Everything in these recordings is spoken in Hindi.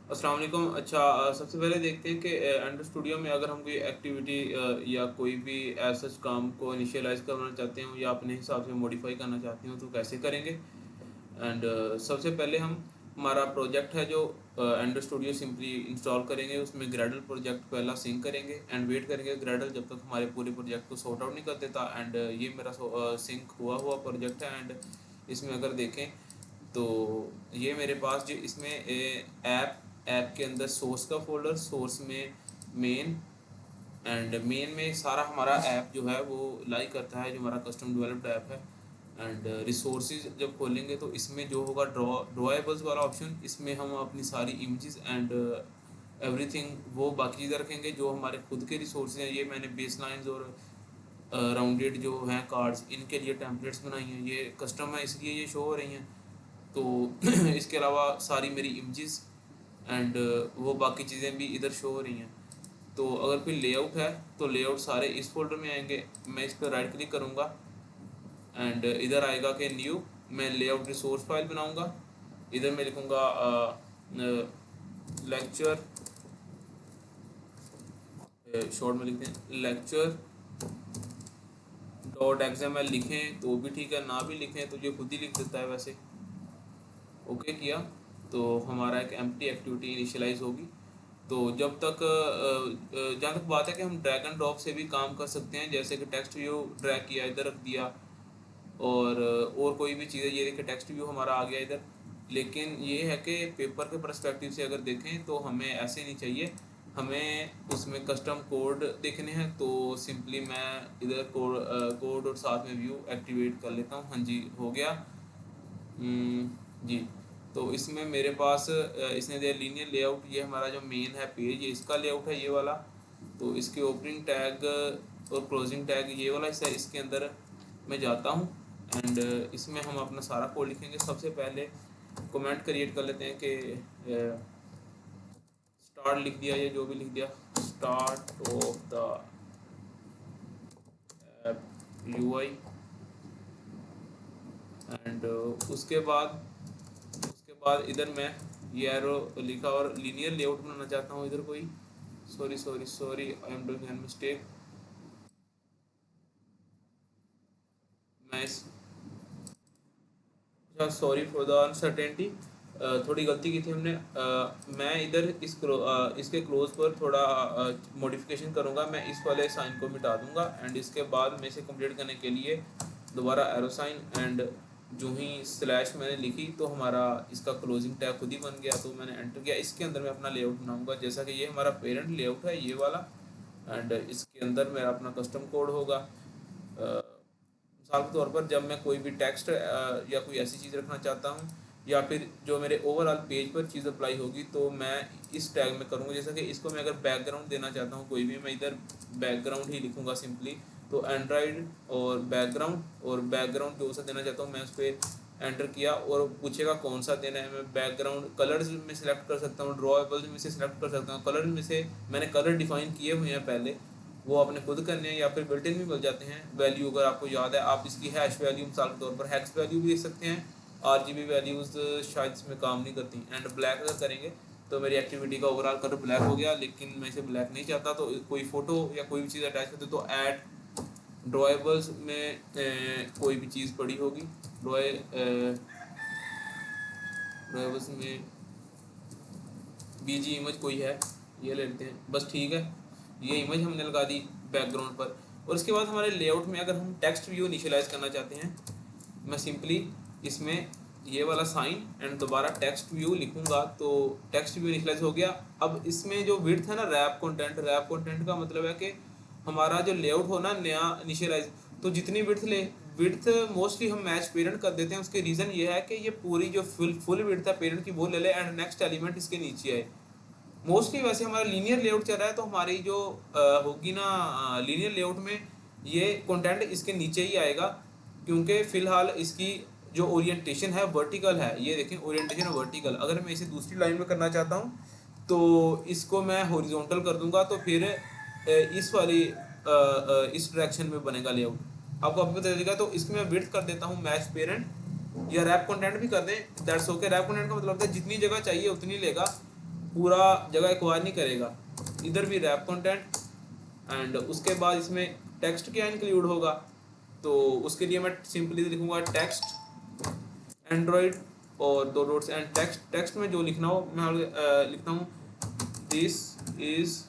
अस्सलाम वालेकुम। अच्छा, सबसे पहले देखते हैं कि एंड्रॉइड स्टूडियो में अगर हम कोई एक्टिविटी या कोई भी ऐसा काम को इनिशियलाइज़ करना चाहते हो या अपने हिसाब से मॉडिफाई करना चाहते हो तो कैसे करेंगे। एंड सबसे पहले हम हमारा प्रोजेक्ट है जो एंड्रॉइड स्टूडियो सिंपली इंस्टॉल करेंगे, उसमें ग्रेडल प्रोजेक्ट पहला सिंक करेंगे एंड वेट करेंगे ग्रेडल जब तक हमारे पूरे प्रोजेक्ट को सॉर्ट आउट नहीं कर देता। एंड ये मेरा सिंक हुआ हुआ प्रोजेक्ट है। एंड इसमें अगर देखें तो ये मेरे पास जो इसमें ऐप के अंदर सोर्स का फोल्डर, सोर्स में मेन, एंड मेन में सारा हमारा ऐप जो है वो लाई करता है, जो हमारा कस्टम डेवलप्ड ऐप है। एंड रिसोर्सेज जब खोलेंगे तो इसमें जो होगा ड्रॉएबल्स वाला ऑप्शन, इसमें हम अपनी सारी इमेजेस एंड एवरीथिंग वो बाकी चीज़ें रखेंगे। जो हमारे खुद के रिसोर्सेज हैं, ये मैंने बेस लाइन्स और राउंडेड जो हैं कार्ड्स, इनके लिए टेम्पलेट्स बनाई हैं, ये कस्टम है इसलिए ये शो हो रही हैं। तो इसके अलावा सारी मेरी इमेजेस एंड वो बाकी चीज़ें भी इधर शो हो रही हैं। तो अगर कोई लेआउट है तो लेआउट सारे इस फोल्डर में आएंगे। मैं इस पर राइट क्लिक करूँगा एंड इधर आएगा कि न्यू, मैं लेआउट रिसोर्स फाइल बनाऊँगा। इधर मैं लिखूँगा लेक्चर, शॉर्ट में लिखते हैं लेक्चर डॉट XML। लिखें तो भी ठीक है, ना भी लिखें तो ये खुद ही लिख देता है वैसे। ओके किया तो हमारा एक एम्प्टी एक्टिविटी इनिशियलाइज होगी। तो जब तक जहाँ तक बात है कि हम ड्रैग एंड ड्रॉप से भी काम कर सकते हैं, जैसे कि टेक्स्ट व्यू ड्रैग किया इधर रख दिया, और कोई भी चीज़ है, ये देखिए टेक्स्ट व्यू हमारा आ गया इधर। लेकिन ये है कि पेपर के पर्सपेक्टिव से अगर देखें तो हमें ऐसे नहीं चाहिए, हमें उसमें कस्टम कोड देखने हैं। तो सिंपली मैं इधर कोड और साथ में व्यू एक्टिवेट कर लेता हूँ। हाँ जी, हो गया। जी, तो इसमें मेरे पास इसने दिया लीनियर लेआउट। ये हमारा जो मेन है पेज, ये इसका लेआउट है ये वाला। तो इसके ओपनिंग टैग और क्लोजिंग टैग ये वाला हिस्सा, इसके अंदर मैं जाता हूँ एंड इसमें हम अपना सारा कोड लिखेंगे। सबसे पहले कमेंट क्रिएट कर लेते हैं कि स्टार्ट लिख दिया, ये जो भी लिख दिया, start of the app UI। And उसके बाद इधर मैं ये एरो लिखा और लीनियर लेआउट बनाना चाहता हूँ इधर कोई, sorry I am doing an mistake. मैं इस सॉरी फॉर द अनसर्टेनिटी, थोड़ी गलती की थी हमने। मैं इधर इसके क्लोज पर थोड़ा मॉडिफिकेशन करूँगा। मैं इस वाले साइन को मिटा दूंगा एंड इसके बाद मैं इसे कंप्लीट करने के लिए दोबारा एरो साइन एंड जो ही स्लैश मैंने लिखी तो हमारा इसका क्लोजिंग टैग खुद ही बन गया। तो मैंने एंटर किया, इसके अंदर मैं अपना लेआउट बनाऊंगा। जैसा कि ये हमारा पेरेंट लेआउट है ये वाला, एंड इसके अंदर मेरा अपना कस्टम कोड होगा। मिसाल के तौर पर जब मैं कोई भी टेक्स्ट या कोई ऐसी चीज़ रखना चाहता हूँ या फिर जो मेरे ओवरऑल पेज पर चीज़ अप्लाई होगी तो मैं इस टैग में करूँगा। जैसा कि इसको मैं अगर बैकग्राउंड देना चाहता हूँ कोई भी, मैं इधर बैकग्राउंड ही लिखूँगा सिंपली। तो एंड्रॉइड और बैकग्राउंड जो सा देना चाहता हूँ मैं उस पर एंटर किया और पूछेगा कौन सा देना है। मैं बैकग्राउंड कलर्स में सिलेक्ट कर सकता हूँ, ड्रॉएबल्स में से सिलेक्ट कर सकता हूँ। कलर में से मैंने कलर डिफाइन किए हुए हैं पहले, वो आपने खुद करने हैं या फिर बिल्ट इन भी मिल जाते हैं। वैल्यू अगर आपको याद है, आप इसकी हैश वैल्यू मिसाल के तौर पर हैक्स वैल्यू भी देख सकते हैं। RGB वैल्यूज़ शायद इसमें काम नहीं करती। एंड ब्लैक अगर करेंगे तो मेरी एक्टिविटी का ओवरऑल कलर ब्लैक हो गया, लेकिन मैं इसे ब्लैक नहीं चाहता। तो कोई फ़ोटो या कोई भी चीज़ अटैच करते तो ऐड ड्रॉएबल्स में कोई भी चीज़ पड़ी होगी, ड्रॉएबल्स में BG इमेज कोई है, ये ले लेते हैं बस, ठीक है। ये इमेज हमने लगा दी बैकग्राउंड पर। और इसके बाद हमारे लेआउट में अगर हम टेक्स्ट व्यू इनिशियलाइज करना चाहते हैं, मैं सिंपली इसमें ये वाला साइन एंड दोबारा टेक्स्ट व्यू लिखूंगा तो टेक्स्ट व्यू इनिशियलाइज हो गया। अब इसमें जो विड्थ है ना, रैप कंटेंट का मतलब है कि हमारा जो लेआउट हो ना नया इनिशियलाइज, तो जितनी विड्थ मोस्टली हम मैच पेरेंट कर देते हैं। उसके रीज़न ये है कि ये पूरी जो फुल विड्थ है पेरेंट की वो ले ले एंड नेक्स्ट एलिमेंट इसके नीचे आए। मोस्टली वैसे हमारा लीनियर लेआउट चल रहा है तो हमारी जो होगी ना लीनियर लेआउट में ये कंटेंट इसके नीचे ही आएगा, क्योंकि फ़िलहाल इसकी जो ओरिएंटेशन है वर्टिकल है। ये देखें ओरिएंटेशन वर्टिकल। अगर मैं इसे दूसरी लाइन में करना चाहता हूँ तो इसको मैं हॉरिजॉन्टल कर दूंगा तो फिर इस वाली इस डायरेक्शन में बनेगा लेआउट, आपको अभी पता चलेगा। तो इसकी मैं विड्थ कर देता हूँ मैच पेरेंट, या रैप कंटेंट भी कर दें, दैट्स ओके। रैप कंटेंट का मतलब है जितनी जगह चाहिए उतनी लेगा। पूरा जगह एक्वायर नहीं करेगा, इधर भी रैप कंटेंट एंड उसके बाद इसमें टेक्स्ट क्या इंक्लूड होगा, तो उसके लिए मैं सिंपली लिखूंगा टेक्स्ट एंड्रॉयड और दो डॉट्स एंड टेक्स्ट। टेक्स्ट में जो लिखना हो मैं लिखता हूँ दिस इज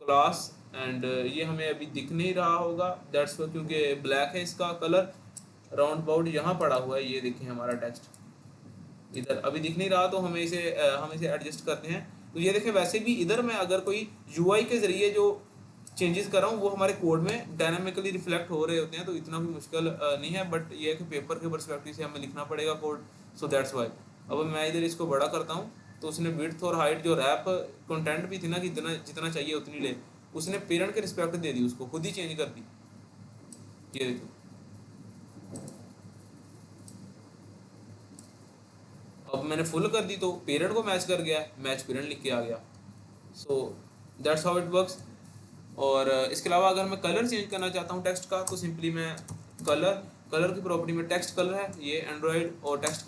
क्लास एंड ये हमें अभी दिख नहीं रहा होगा दैट्स क्योंकि ब्लैक है इसका कलर, राउंड अबाउट यहाँ पड़ा हुआ है, ये देखें हमारा टेक्स्ट इधर अभी दिख नहीं रहा, तो हम इसे एडजस्ट करते हैं। तो ये देखें वैसे भी इधर मैं अगर कोई यूआई के ज़रिए जो चेंजेस कर रहा हूँ वो हमारे कोड में डायनामिकली रिफ्लेक्ट हो रहे होते हैं, तो इतना भी मुश्किल नहीं है, बट ये है कि पेपर के पर्सपेक्टिव से हमें लिखना पड़ेगा कोड, सो दैट्स वाई। अब मैं इधर इसको बड़ा करता हूँ तो उसने विड्थ और हाइट जो रैप कंटेंट भी थी ना कि जितना चाहिए उतनी ले, उसने पेरेंट के रिस्पेक्ट दे दी, उसको खुद ही चेंज कर दी। ये देखो अब मैंने फुल कर दी तो पेरेंट को मैच कर गया, मैच पेरेंट लिख के आ गया। So that's how it works. और इसके अलावा अगर मैं कलर चेंज करना चाहता हूँ टेक्स्ट का तो सिंपली मैं कलर की प्रॉपर्टी में टेक्स्ट कलर है ये एंड्रॉयड, और टेक्स्ट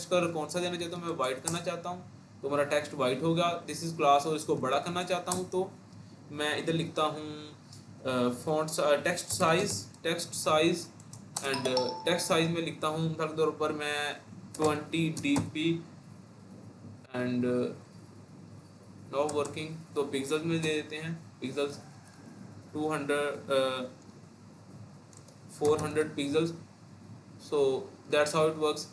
कलर कौन सा देना चाहता हूँ, मैं वाइट करना चाहता हूँ तो मेरा टेक्स्ट वाइट हो गया। दिस इज क्लास, और इसको बड़ा करना चाहता हूँ तो मैं इधर लिखता हूँ font text size and text size में लिखता हूँ मिसाल के तौर पर मैं 20 dp एंड नाउ वर्किंग, तो पिक्सल्स में दे देते हैं pixels 400 pixels. So that's how it works.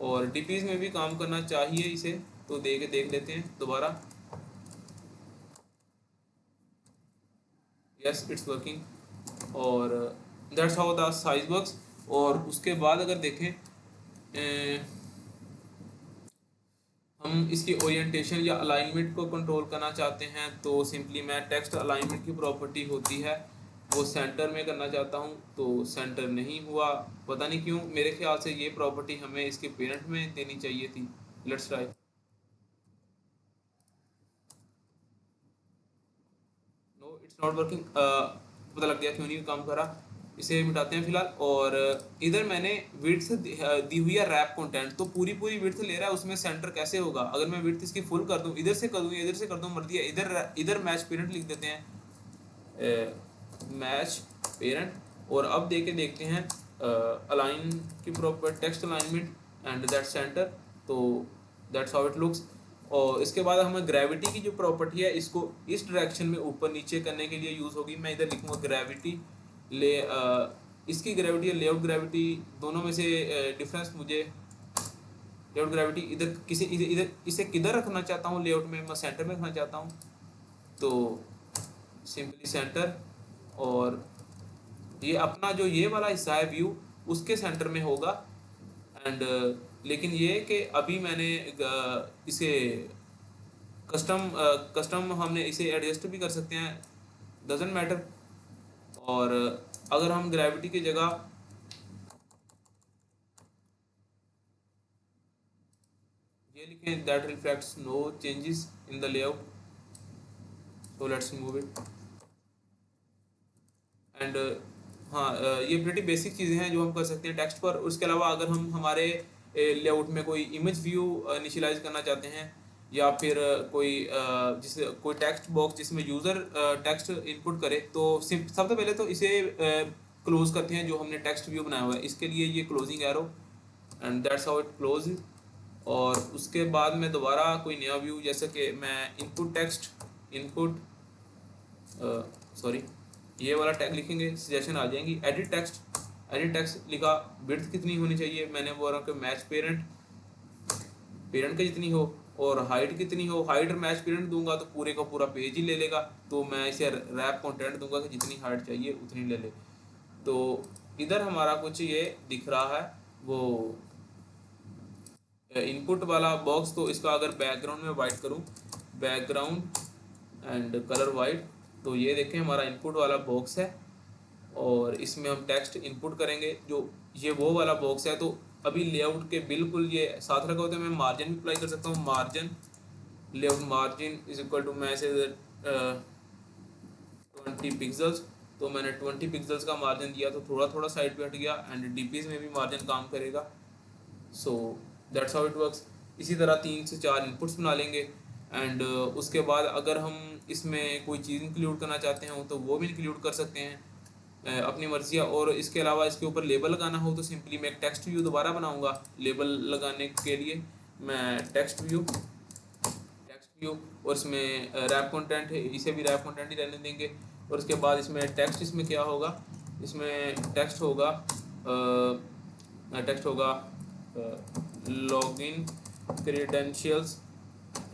और डीपीज में भी काम करना चाहिए इसे, तो देख लेते हैं दोबारा। यस इट्स वर्किंग, और that's how the size works. और उसके बाद अगर देखें हम इसकी ओरिएंटेशन या अलाइनमेंट को कंट्रोल करना चाहते हैं तो सिंपली मैं टेक्स्ट अलाइनमेंट की प्रॉपर्टी होती है वो सेंटर में करना चाहता हूँ, तो सेंटर नहीं हुआ, पता नहीं क्यों। मेरे ख्याल से ये प्रॉपर्टी हमें इसके पेरेंट में देनी चाहिए थी। Let's try. No it's not working, पता लग गया क्यों नहीं काम कर रहा, इसे मिटाते हैं फिलहाल। और इधर मैंने विड्थ दी हुई है रैप कंटेंट, तो पूरी विड्थ ले रहा है, उसमें सेंटर कैसे होगा। अगर मैं विड्थ इसकी फुल कर दूं, इधर से कर दूं इधर से कर दूं, मर्जी है। इधर मैच पेरेंट लिख देते हैं, मैच पेरेंट। और अब देखते हैं अलाइन की proper text alignment and that centre, तो दैट्स हाउ इट लुक्स। और इसके बाद हमें ग्रेविटी की जो प्रॉपर्टी है इसको इस डायरेक्शन में ऊपर नीचे करने के लिए यूज़ होगी। मैं इधर लिखूँगा ग्रेविटी ले इसकी ग्रेविटी और लेआउट ग्रेविटी दोनों में से डिफरेंस मुझे लेआउट ग्रेविटी इधर इसे किधर रखना चाहता हूँ, लेआउट में मैं सेंटर में रखना चाहता हूँ, तो सिंपली सेंटर। और ये अपना जो ये वाला हिस्सा है व्यू उसके सेंटर में होगा एंड लेकिन ये कि अभी मैंने इसे कस्टम हमने इसे एडजस्ट भी कर सकते हैं, डजंट मैटर। और अगर हम ग्रेविटी की जगह ये लिखें that reflects no changes in the layout, so let's move it and हाँ ये प्रीटी बेसिक चीज़ें हैं जो हम कर सकते हैं टेक्स्ट पर। उसके अलावा अगर हम हमारे लेआउट में कोई इमेज व्यू इनिशियलाइज करना चाहते हैं या फिर कोई टेक्स्ट बॉक्स जिसमें यूज़र टेक्स्ट इनपुट करे, तो सबसे पहले तो इसे क्लोज करते हैं जो हमने टेक्स्ट व्यू बनाया हुआ है, इसके लिए ये closing arrow and that's how it close. और उसके बाद में दोबारा कोई नया व्यू, जैसे कि मैं इनपुट टेक्स्ट सॉरी ये वाला टैग लिखेंगे, सजेशन आ जाएंगी। एडिट टेक्स्ट लिखा, विड्थ कितनी होनी चाहिए, मैंने बोला कि मैच पेरेंट की जितनी हो और हाइट कितनी हो। हाइट मैच पेरेंट दूंगा तो पूरे का पूरा पेज ही ले लेगा, तो मैं इसे रैप कंटेंट दूंगा कि जितनी हाइट चाहिए उतनी ले ले। तो इधर हमारा कुछ ये दिख रहा है वो इनपुट वाला बॉक्स, तो इसका अगर बैकग्राउंड में वाइट करूं, बैकग्राउंड एंड कलर वाइट, तो ये देखें हमारा इनपुट वाला बॉक्स है और इसमें हम टेक्स्ट इनपुट करेंगे जो ये वो वाला बॉक्स है। तो अभी लेआउट के बिल्कुल ये साथ रखा होता है, मैं मार्जिन भी अप्लाई कर सकता हूँ। Margin layout margin is equal to मैं ऐसे 20 पिक्सल्स, तो मैंने 20 पिक्सल्स का मार्जिन दिया तो थोड़ा साइड पे हट गया एंड डीपीज में भी मार्जिन काम करेगा। So that's how it works. इसी तरह 3 से 4 इनपुट्स बना लेंगे। एंड उसके बाद अगर हम इसमें कोई चीज़ इंक्लूड करना चाहते हो तो वो भी इंक्लूड कर सकते हैं, अपनी मर्ज़ी है। और इसके अलावा इसके ऊपर लेबल लगाना हो तो सिंपली मैं एक टेक्स्ट व्यू दोबारा बनाऊंगा लेबल लगाने के लिए। मैं टेक्स्ट व्यू और इसमें रैप कंटेंट है, इसे भी रैप कंटेंट ही रहने देंगे। और उसके बाद इसमें टेक्स्ट, इसमें क्या होगा, इसमें टेक्स्ट होगा लॉगिन क्रेडेंशियल्स।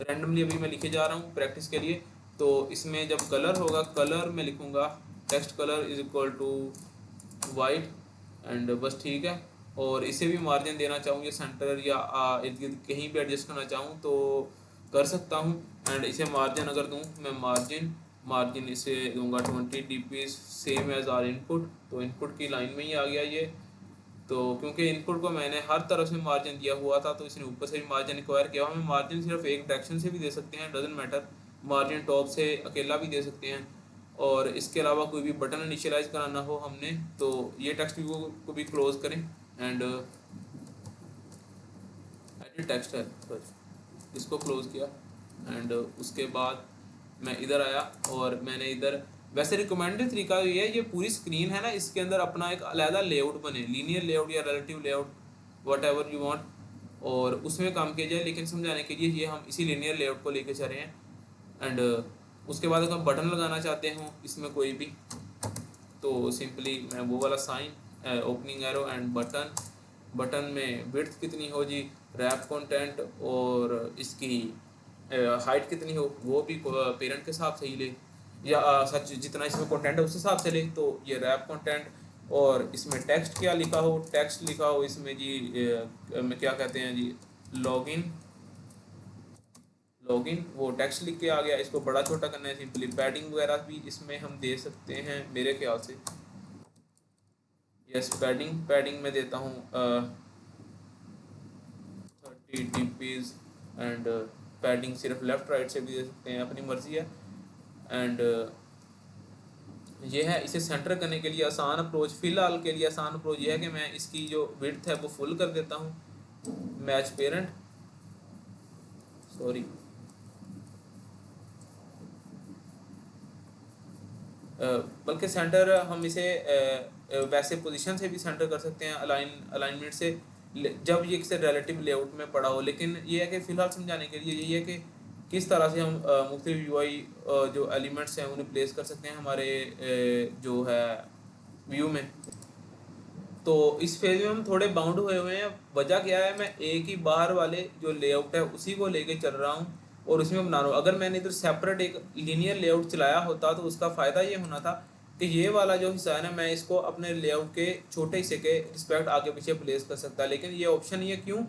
रैंडमली अभी मैं लिखे जा रहा हूँ प्रैक्टिस के लिए। तो इसमें जब कलर होगा, कलर में लिखूँगा text colour is equal to white and बस, ठीक है। और इसे भी मार्जिन देना चाहूँ या सेंटर या इर्द गिर्द कहीं भी एडजस्ट करना चाहूँ तो कर सकता हूँ। एंड इसे मार्जिन अगर दूँ मैं मार्जिन इसे दूंगा 20 dp same as our input. तो इनपुट की लाइन में ही आ गया ये। तो क्योंकि इनपुट को मैंने हर तरफ से मार्जिन दिया हुआ था तो इसने ऊपर से भी मार्जिन एक्वायर किया। हमें मार्जिन सिर्फ एक डायरेक्शन से भी दे सकते हैं, डजेंट मैटर। मार्जिन टॉप से अकेला भी दे सकते हैं। और इसके अलावा कोई भी बटन इनिशियलाइज कराना हो हमने तो ये टेक्स्ट व्यू को भी क्लोज करें। एंड एडिट टेक्स्ट है, सॉरी, इसको क्लोज किया। एंड उसके बाद मैं इधर आया और मैंने इधर, वैसे रिकमेंडेड तरीका ये है, ये पूरी स्क्रीन है ना, इसके अंदर अपना एक अलहदा लेआउट बने, लीनियर लेआउट या relative layout, what ever you want, और उसमें काम किया जाए। लेकिन समझाने के लिए ये हम इसी लीनियर लेआउट को लेके चल रहे हैं। एंड उसके बाद अगर बटन लगाना चाहते हो इसमें कोई भी तो सिंपली मैं वो वाला sign, opening arrow and button में विड्थ कितनी हो जी, रैप कंटेंट और इसकी हाइट कितनी हो वो भी पेरेंट के हिसाब से ही ले, या सच जितना इसमें कंटेंट है उस हिसाब से ले। तो ये रैप कंटेंट, और इसमें टेक्स्ट क्या लिखा हो, टेक्स्ट लिखा हो इसमें जी में क्या कहते हैं जी, लॉगिन वो टेक्स्ट लिख के आ गया। इसको बड़ा छोटा करना है सिंपली। पैडिंग वगैरह भी इसमें हम दे सकते हैं मेरे ख्याल से। यस, पैडिंग में देता हूँ 30 dps। एंड पैडिंग सिर्फ लेफ़्ट राइट से भी दे सकते हैं, अपनी मर्ज़ी है। एंड ये है, इसे सेंटर करने के लिए आसान अप्रोच, फ़िलहाल के लिए आसान अप्रोच ये है कि मैं इसकी जो विड्थ है वो फुल कर देता हूँ। मैच पेरेंट, सॉरी, बल्कि सेंटर हम इसे वैसे पोजीशन से भी सेंटर कर सकते हैं, अलाइनमेंट से, जब ये किसी रिलेटिव लेआउट में पड़ा हो। लेकिन ये है कि फ़िलहाल समझाने के लिए यही है कि किस तरह से हम मुख्तलिफ यूआई जो एलिमेंट्स हैं उन्हें प्लेस कर सकते हैं हमारे जो है व्यू में। तो इस फेज में हम थोड़े बाउंड हुए हैं। वजह क्या है, मैं एक ही बाहर वाले जो लेआउट है उसी को लेके चल रहा हूँ और उसमें बना रहा हूँ। अगर मैंने इधर सेपरेट एक लीनियर लेआउट चलाया होता तो उसका फ़ायदा ये होना था कि ये वाला जो हिस्सा है ना, मैं इसको अपने लेआउट के छोटे हिस्से के रिस्पेक्ट आगे पीछे प्लेस कर सकता। लेकिन ये ऑप्शन नहीं है, क्यों?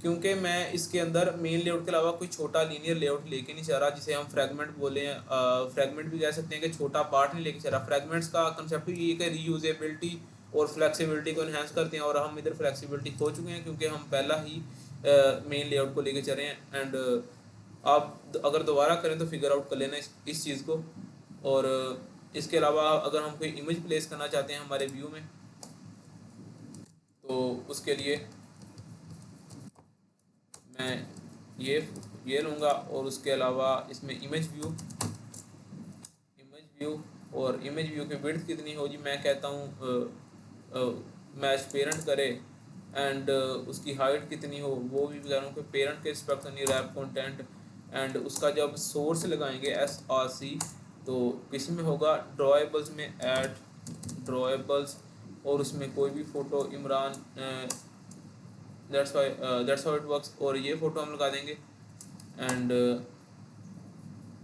क्योंकि मैं इसके अंदर मेन लेआउट के अलावा कोई छोटा लीनियर लेआउट लेके नहीं चल रहा, जिसे हम फ्रैगमेंट बोले हैं। फ्रैगमेंट भी कह सकते हैं कि छोटा पार्ट नहीं लेके चल रहा। फ्रैगमेंट्स का कंसेप्ट ही ये कि रीयूजेबिलिटी और फ्लेक्सिबिलिटी को इन्हांस करते हैं, और हम इधर फ्लेक्सिबिलिटी खो चुके हैं क्योंकि हम पहला ही मेन लेआउट को लेके चल रहे हैं। एंड आप अगर दोबारा करें तो फिगर आउट कर लेना इस चीज़ को। और इसके अलावा अगर हम कोई इमेज प्लेस करना चाहते हैं हमारे व्यू में तो उसके लिए मैं ये लूँगा। और उसके अलावा इसमें इमेज व्यू और इमेज व्यू की विड्थ कितनी हो जी, मैं कहता हूँ मैच पेरेंट करे। एंड उसकी हाइट कितनी हो वो भी बता रहा हूँ कि पेरेंट के रिस्पेक्ट करनी, रैप कंटेंट। एंड उसका जब सोर्स लगाएंगे SRC तो इसमें होगा ड्रॉएबल्स में ऐड ड्रॉएबल्स, और उसमें कोई भी photo Imran, that's how it works, और ये फ़ोटो हम लगा देंगे। एंड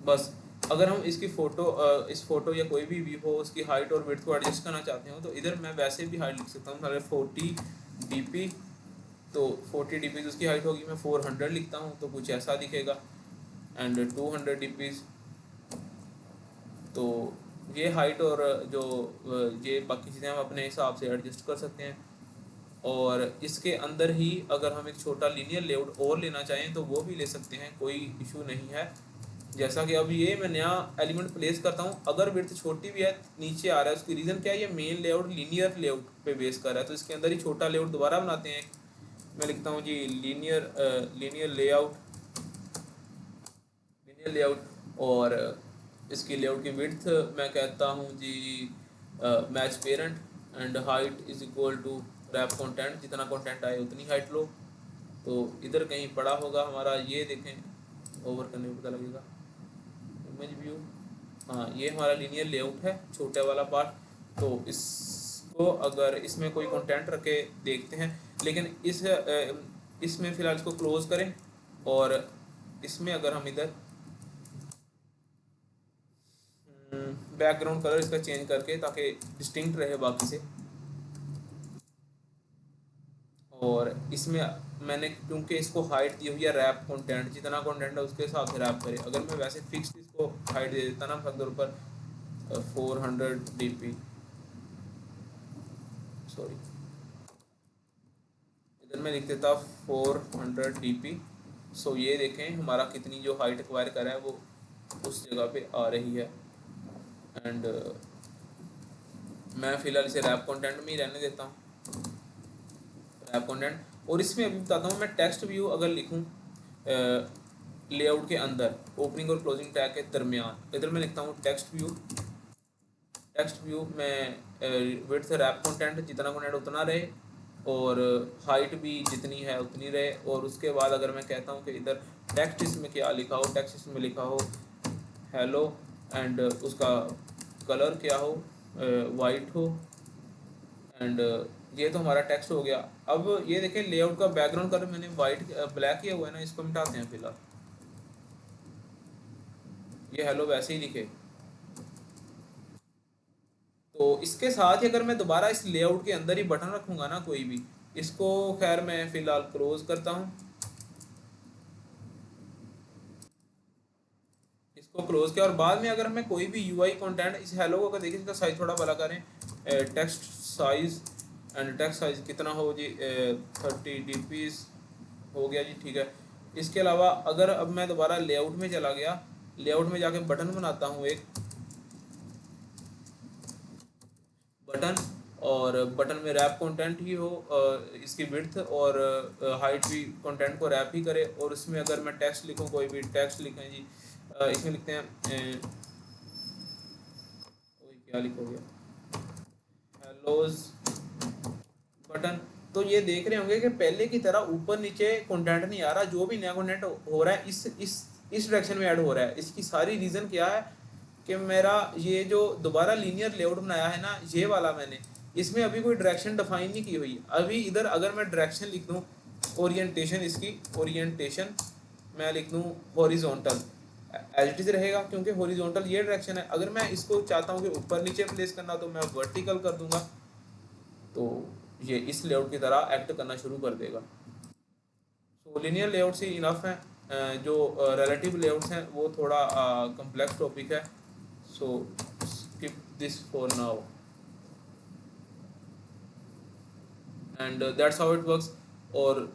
बस अगर हम इसकी फ़ोटो इस फ़ोटो या कोई भी व्यू हो उसकी हाइट और विड्थ को एडजस्ट करना चाहते हो तो इधर मैं वैसे भी हाइट लिख सकता हूँ, सारे 40 dp। तो 40 dp उसकी हाइट होगी, मैं 400 लिखता हूँ तो कुछ ऐसा दिखेगा। एंड 200 dp, तो ये हाइट और जो ये बाकी चीज़ें हम अपने हिसाब से एडजस्ट कर सकते हैं। और इसके अंदर ही अगर हम एक छोटा लीनियर लेआउट और लेना चाहें तो वो भी ले सकते हैं, कोई इशू नहीं है। जैसा कि अब ये मैं नया एलिमेंट प्लेस करता हूँ, अगर विड्थ छोटी भी है नीचे आ रहा है, उसकी रीज़न क्या है, ये मेन लेआउट लीनियर लेआउट पे बेस कर रहा है। तो इसके अंदर ही छोटा लेआउट दोबारा बनाते हैं मैं लिखता हूँ जी लीनियर लेआउट और इसकी लेआउट की विड्थ मैं कहता हूँ जी match parent and height is equal to wrap content, जितना कंटेंट आए उतनी हाइट लो। तो इधर कहीं पड़ा होगा हमारा, ये देखें ओवर करने में पता लगेगा, इमेज व्यू, हाँ ये हमारा लीनियर लेआउट है छोटे वाला पार्ट। तो इसको अगर इसमें कोई कंटेंट रखे देखते हैं, लेकिन इसमें फ़िलहाल इसको क्लोज करें और इसमें अगर हम इधर बैकग्राउंड कलर इसका चेंज करके ताकि डिस्टिंक्ट रहे बाकी से, और इसमें मैंने क्योंकि इसको हाइट दी हुई है रैप कंटेंट, जितना कंटेंट है उसके हिसाब से रैप करे। अगर मैं वैसे फिक्स इसको हाइट दे देता ना फैक्टर पर 400 dp, सॉरी इधर मैं लिख देता 400 dp। सो ये देखें हमारा कितनी जो हाइट एक्वायर करा है वो उस जगह पे आ रही है। एंड मैं फ़िलहाल इसे रैप कंटेंट में ही रहने देता हूँ, रैप कंटेंट। और इसमें अभी बताता हूँ मैं टेक्स्ट व्यू अगर लिखूँ लेआउट के अंदर ओपनिंग और क्लोजिंग टैग के दरमियान, इधर मैं लिखता हूँ टेक्स्ट व्यू में विड्थ रैप कंटेंट, जितना कंटेंट उतना रहे और हाइट भी जितनी है उतनी रहे। और उसके बाद अगर मैं कहता हूँ कि इधर टेक्स्ट इसमें क्या लिखा हो, टेक्स्ट इसमें लिखा हो हेलो एंड उसका कलर क्या हो, वाइट हो, एंड ये तो हमारा टेक्स्ट हो गया। अब ये देखें लेआउट का बैकग्राउंड कलर मैंने वाइट ब्लैक किया हुआ है ना, इसको मिटाते हैं फिलहाल, ये हेलो वैसे ही दिखे। तो इसके साथ ही अगर मैं दोबारा इस लेआउट के अंदर ही बटन रखूँगा ना कोई भी, इसको खैर मैं फ़िलहाल क्लोज़ करता हूँ, इसको क्लोज़ किया। और बाद में अगर मैं कोई भी यूआई कंटेंट इस हेलो को अगर देखिए इसका साइज़ थोड़ा बड़ा करें, text size and text size कितना हो जी 30 dp हो गया जी, ठीक है। इसके अलावा अगर अब मैं दोबारा लेआउट में चला गया, लेआउट में जाके बटन बनाता हूँ एक बटन, और बटन में रैप कंटेंट ही हो, इसकी विड्थ और हाइट भी कंटेंट को रैप ही करे। और उसमें अगर मैं टेक्स्ट लिखूँ, कोई भी टेक्स्ट लिखें जी, इसमें लिखते हैं क्या लिखोगे हेलोज बटन। तो ये देख रहे होंगे कि पहले की तरह ऊपर नीचे कंटेंट नहीं आ रहा, जो भी नया कंटेंट हो रहा है इस डायरेक्शन में ऐड हो रहा है। इसकी सारी रीज़न क्या है कि मेरा ये जो दोबारा लीनियर लेआउट बनाया है ना, ये वाला मैंने इसमें अभी कोई डायरेक्शन डिफाइन नहीं की हुई। अभी इधर अगर मैं डायरेक्शन लिख दूँ ओरिएंटेशन, इसकी ओरिएंटेशन मैं लिख दूँ हॉरिजॉन्टल, एज इट इज़ रहेगा क्योंकि हॉरिजॉन्टल ये डायरेक्शन है। अगर मैं इसको चाहता हूँ कि ऊपर नीचे प्लेस करना तो मैं वर्टिकल कर दूंगा, तो ये इस लेआउट की तरह एक्ट करना शुरू कर देगा। सो लीनियर लेआउट से इनफ है, जो रिलेटिव लेआउट्स हैं वो थोड़ा कम्प्लेक्स टॉपिक है। So skip this for now and that's how it works. और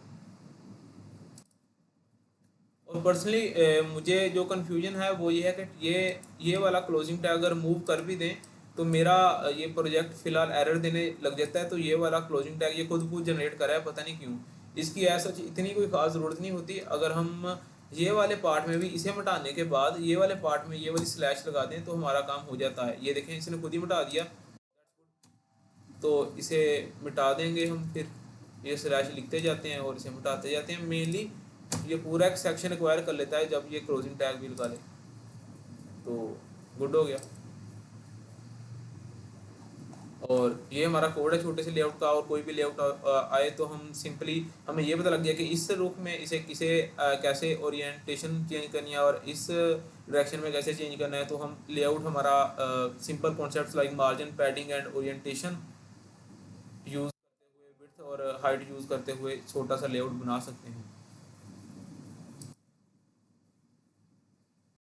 पर्सनली मुझे जो कन्फ्यूजन है वो ये है कि ये वाला क्लोजिंग टैग अगर मूव कर भी दें तो मेरा ये प्रोजेक्ट फ़िलहाल एरर देने लग जाता है। तो ये वाला क्लोजिंग टैग ये खुद जनरेट कर रहा है, पता नहीं क्यों। इसकी ऐसा इतनी कोई ख़ास ज़रूरत नहीं होती। अगर हम ये वाले पार्ट में भी इसे मिटाने के बाद ये वाले पार्ट में ये वाली स्लैश लगा दें तो हमारा काम हो जाता है। ये देखें इसने खुद ही मिटा दिया, तो इसे मिटा देंगे हम, फिर ये स्लैश लिखते जाते हैं और इसे मिटाते जाते हैं। मेनली ये पूरा एक सेक्शन एक्वायर कर लेता है जब ये क्लोजिंग टैग भी लगा ले, तो गुड हो गया। और ये हमारा कोड है छोटे से लेआउट का, और कोई भी लेआउट आए तो हम सिंपली, हमें ये पता लग गया कि इस रूप में इसे कैसे ओरिएंटेशन चेंज करनी है और इस डायरेक्शन में कैसे चेंज करना है। तो हम लेआउट हमारा simple concepts like margin, padding and orientation use करते हुए, विड्थ और हाइट यूज़ करते हुए छोटा सा लेआउट बना सकते हैं।